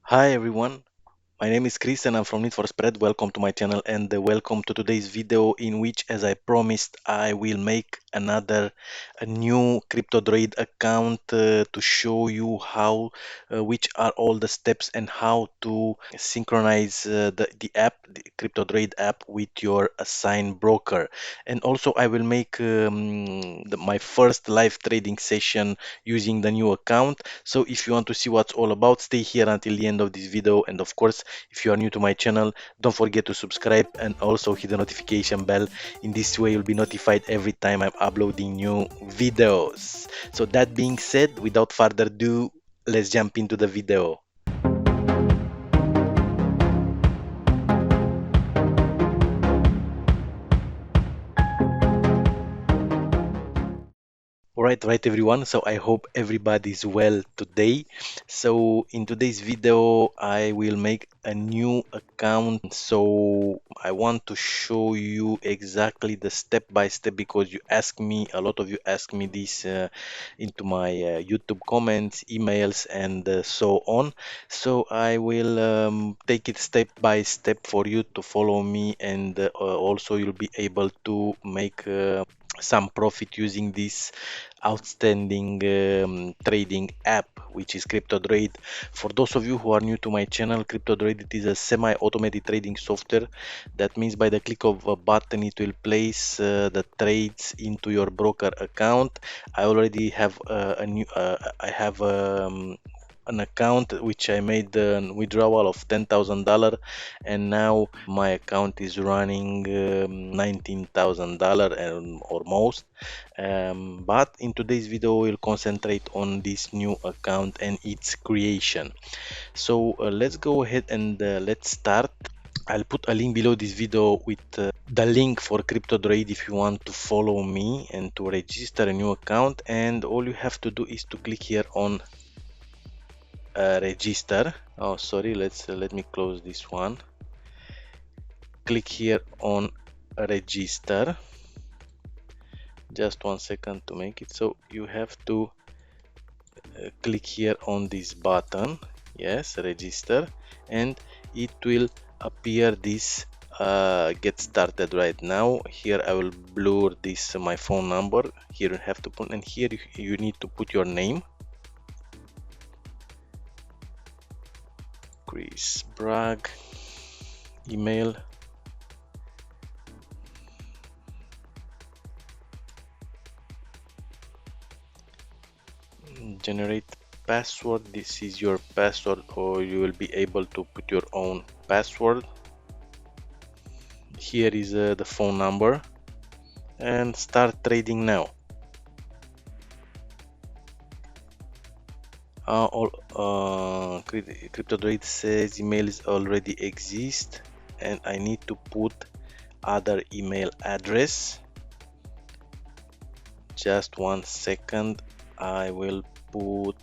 Hi everyone, my name is Chris and I'm from Need for Spread. Welcome to my channel and welcome to today's video in which, as I promised, I will make a new crypto Droid account to show you which are all the steps and how to synchronize the app, the crypto Droid app, with your assigned broker. And also I will make my first live trading session using the new account. So if you want to see what's all about, stay here until the end of this video. And of course, if you are new to my channel, don't forget to subscribe and also hit the notification bell. In this way, you'll be notified every time I'm uploading new videos. So that being said, without further ado, let's jump into the video. Right, everyone. So I hope everybody's well today. So in today's video, I will make a new account. So I want to show you exactly the step by step because a lot of you ask me this into my YouTube comments, emails, and so on. So I will take it step by step for you to follow me, and also you'll be able to make some profit using this outstanding trading app, which is CryptoDroid. For those of you who are new to my channel, CryptoDroid, it is a semi-automated trading software. That means by the click of a button it will place the trades into your broker account. I already have I have an account which I made the withdrawal of $10,000, and now my account is running $19,000 and or most. But in today's video, we'll concentrate on this new account and its creation. So let's go ahead and let's start. I'll put a link below this video with the link for CryptoDroid if you want to follow me and to register a new account. And all you have to do is to click here on register. Oh, sorry, let me close this one. Click here on register. Just 1 second to make it. So you have to click here on this button, yes, register, and it will appear this get started right now. Here I will blur this my phone number. Here you have to put, and here you need to put your name, Chris Bragg, email, generate password. This is your password, or you will be able to put your own password. Here is the phone number, and start trading now. CryptoDroid says emails already exist, and I need to put other email address. Just 1 second, I will put.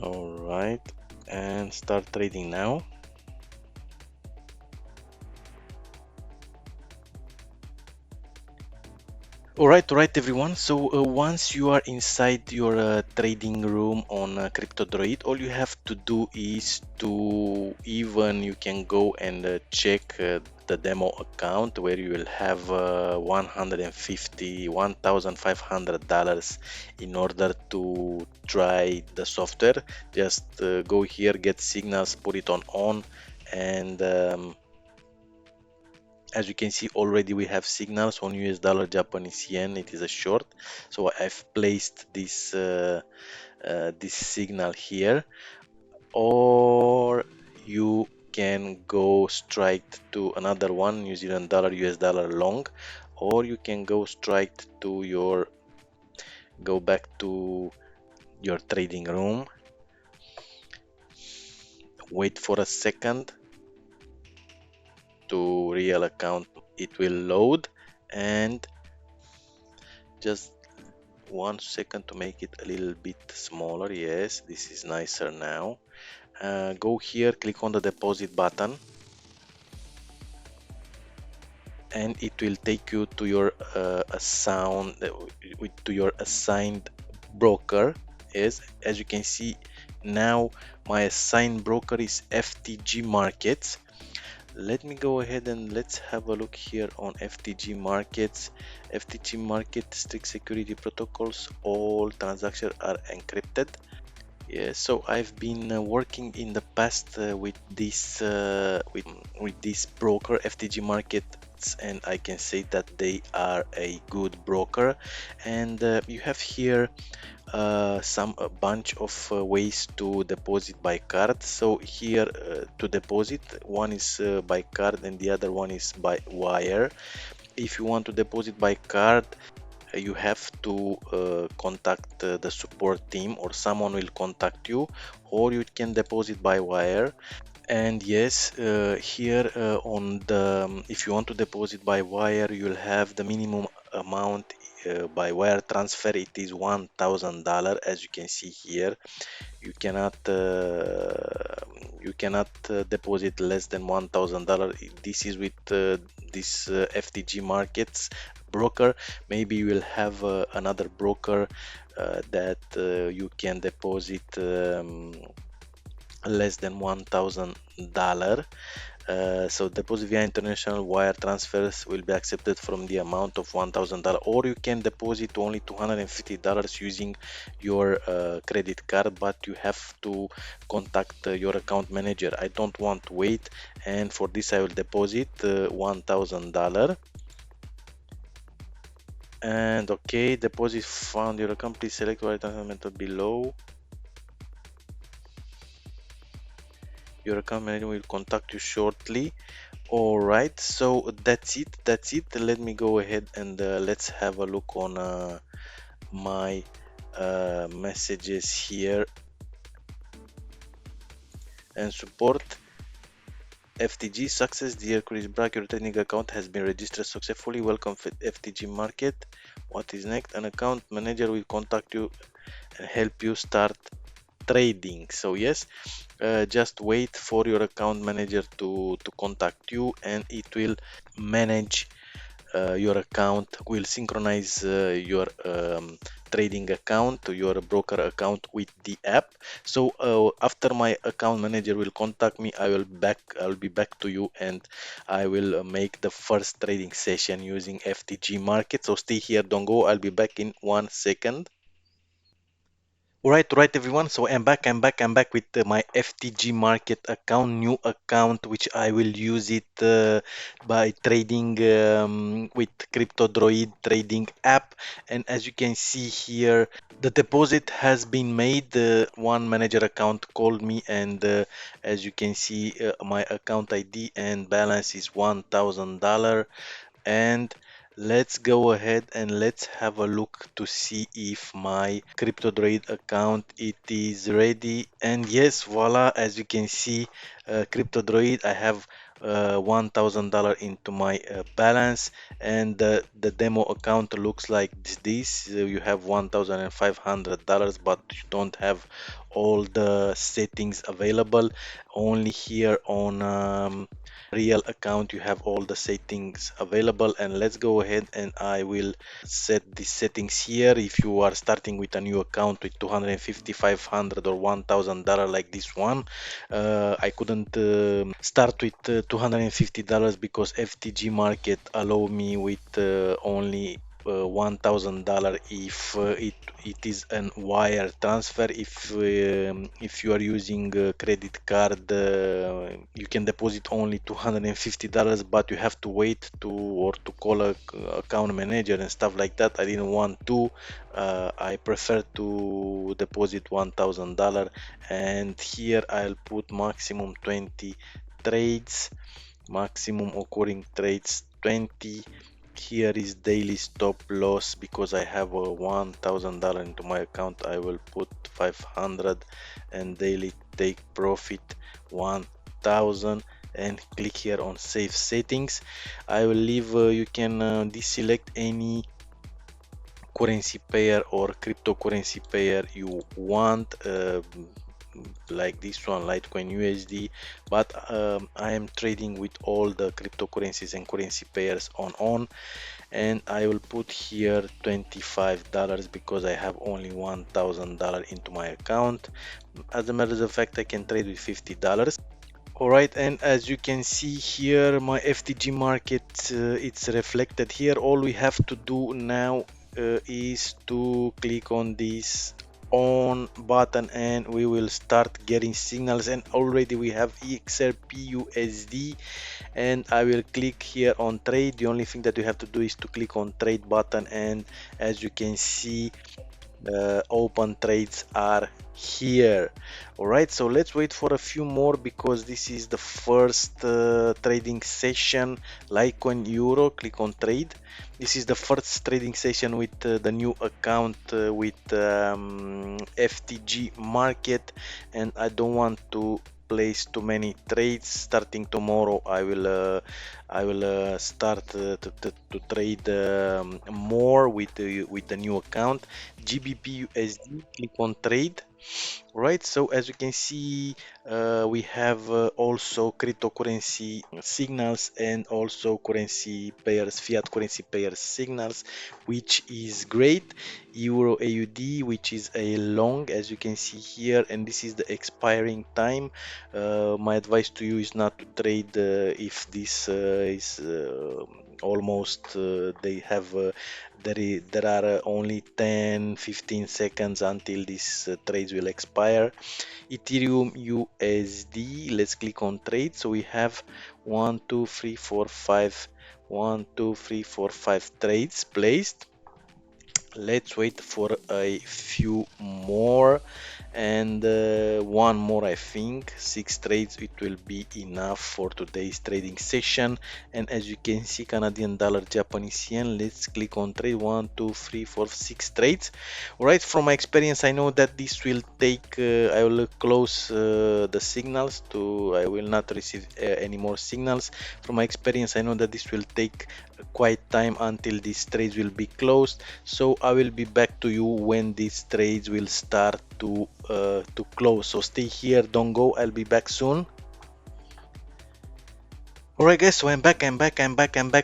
All right, and start trading now. All right, everyone. So once you are inside your trading room on CryptoDroid, all you have to do is to you can go and check the demo account where you will have $151,500 in order to try the software. Just go here, get signals, put it on, and as you can see, already we have signals on US dollar, Japanese yen. It is a short, so I've placed this signal here. Or you can go straight to another one, New Zealand dollar, US dollar long, or you can go back to your trading room, wait for a second to real account. It will load, and just 1 second to make it a little bit smaller. Yes, this is nicer now. Go here, click on the deposit button, and it will take you to your assigned broker. As you can see, now My assigned broker is FTG Markets. Let me go ahead and let's have a look here on FTG Markets. FTG Market strict security protocols, all transactions are encrypted. Yeah, so I've been working in the past with this broker FTG Markets, and I can say that they are a good broker. And you have here a bunch of ways to deposit by card. So here to deposit, one is by card and the other one is by wire. If you want to deposit by card, you have to contact the support team, or someone will contact you, or you can deposit by wire. And yes, here on the if you want to deposit by wire, you'll have the minimum amount by wire transfer. It is $1,000, as you can see here. You cannot deposit less than $1,000. This is with this FTG Markets broker. Maybe you will have another broker that you can deposit less than $1,000. So deposit via international wire transfers will be accepted from the amount of $1,000, or you can deposit only $250 using your credit card, but you have to contact your account manager. I don't want to wait, and for this I will deposit $1,000. And okay, deposit found your account. Please select wire transfer method below. Your account manager will contact you shortly. All right, so that's it. Let me go ahead and let's have a look on my messages here. And support FTG success. Dear Chris Brack, your trading account has been registered successfully. Welcome FTG Market. What is next? An account manager will contact you and help you start trading. So yes, just wait for your account manager to contact you, and it will manage your account, will synchronize your trading account to your broker account with the app. So after my account manager will contact me, I'll be back to you, and I will make the first trading session using FTG Market. So stay here, don't go. I'll be back in 1 second. All right, everyone. So I'm back with my FTG Market account, new account, which I will use it by trading with Crypto Droid trading app. And as you can see here, the deposit has been made. One manager account called me, and as you can see, my account ID and balance is $1,000. And let's go ahead and let's have a look to see if my CryptoDroid account it is ready. And yes, voila, as you can see, CryptoDroid, I have $1,000 into my balance, and the demo account looks like this. You have $1,500, but you don't have all the settings available. Only here on real account you have all the settings available. And let's go ahead and I will set the settings here. If you are starting with a new account with 250, 500 or $1,000 like this one, I couldn't start with $250 because FTG Market allow me with only $1,000 if it is an wire transfer. If you are using a credit card, you can deposit only $250, but you have to wait to or to call a account manager and stuff like that. I didn't want to. I prefer to deposit $1,000, and here I'll put maximum 20 trades, maximum occurring trades 20. Here is daily stop loss. Because I have a $1,000 into my account, I will put 500, and daily take profit 1,000, and click here on save settings. I will leave you can deselect any currency pair or cryptocurrency pair you want. like this one, Litecoin USD, but I am trading with all the cryptocurrencies and currency pairs on, and I will put here $25 because I have only $1,000 into my account. As a matter of fact, I can trade with $50. All right, and as you can see here, my FTG market, it's reflected here. All we have to do now is to click on this on button and we will start getting signals, and already we have XRP USD, and I will click here on trade. The only thing that you have to do is to click on trade button, and as you can see, open trades are here. All right, so let's wait for a few more because this is the first trading session. Litecoin euro, click on trade. This is the first trading session with the new account with FTG market, and I don't want to place too many trades. Starting tomorrow I will start to trade more with the new account. GBP USD, click on trade. Right, so as you can see, we have also cryptocurrency signals and also currency pairs, fiat currency pairs signals, which is great. Euro AUD, which is a long, as you can see here, and this is the expiring time. My advice to you is not to trade if this is almost they have there are only 10-15 seconds until these trades will expire. Ethereum USD, let's click on trade. So we have 1 2 3 4 5 trades placed. Let's wait for a few more, and one more. I think 6 trades, it will be enough for today's trading session. And as you can see, Canadian dollar, Japanese yen, let's click on trade. 1 2 3 4 6 trades. All right, from my experience, I know that this will take I will close the signals to I will not receive any more signals. From my experience, I know that this will take quite time until these trades will be closed, so I will be back to you when these trades will start to close. So stay here, don't go, I'll be back soon. Alright guys, so I'm back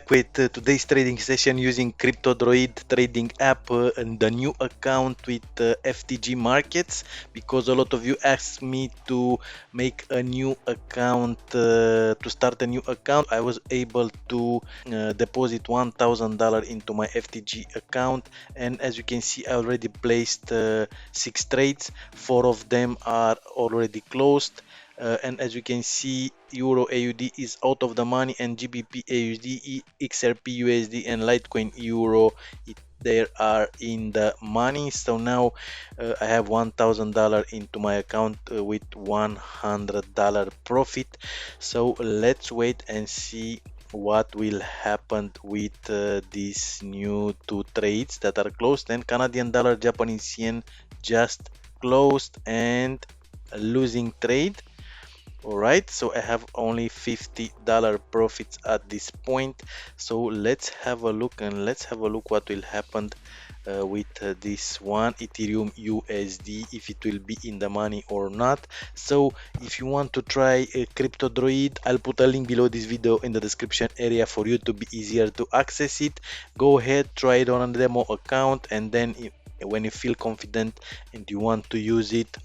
with today's trading session using Crypto Droid trading app and the new account with FTG markets, because a lot of you asked me to make a new account, to start a new account. I was able to deposit $1,000 into my FTG account, and as you can see, I already placed 6 trades. 4 of them are already closed. And as you can see, Euro AUD is out of the money, and GBP AUD, XRP USD, and Litecoin Euro, they are in the money. So now I have $1,000 into my account with $100 profit. So let's wait and see what will happen with these new 2 trades that are closed. And Canadian dollar, Japanese yen just closed and losing trade. All right, so I have only $50 profits at this point. So let's have a look, and let's have a look what will happen with this one, Ethereum USD, if it will be in the money or not. So if you want to try Crypto Droid, I'll put a link below this video in the description area for you to be easier to access it. Go ahead, try it on a demo account, and then when you feel confident and you want to use it,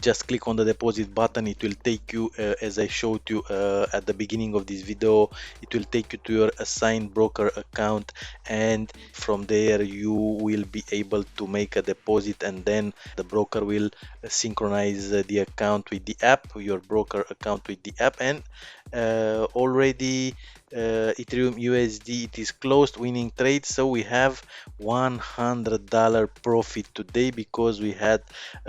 just click on the deposit button. It will take you, as I showed you at the beginning of this video, it will take you to your assigned broker account, and from there you will be able to make a deposit, and then the broker will synchronize the account with the app, your broker account with the app. And already Ethereum USD, it is closed, winning trade. So we have $100 profit today, because we had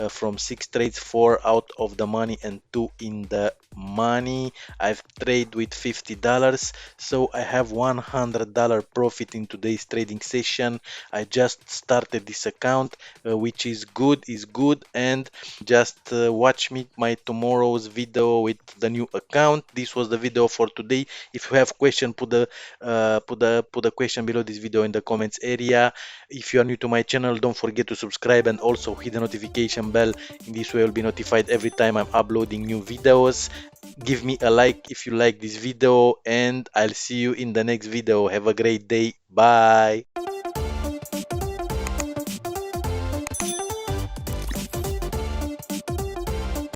from 6 trades 4 out of the money and 2 in the money. I've traded with $50, so I have $100 profit in today's trading session. I just started this account, which is good, and Just watch me my tomorrow's video with the new account. This was the video for today. If you have question, put a question below this video in the comments area. If you are new to my channel, don't forget to subscribe and also hit the notification bell. In this way you'll be notified every time I'm uploading new videos. Give me a like if you like this video, and I'll see you in the next video. Have a great day. Bye.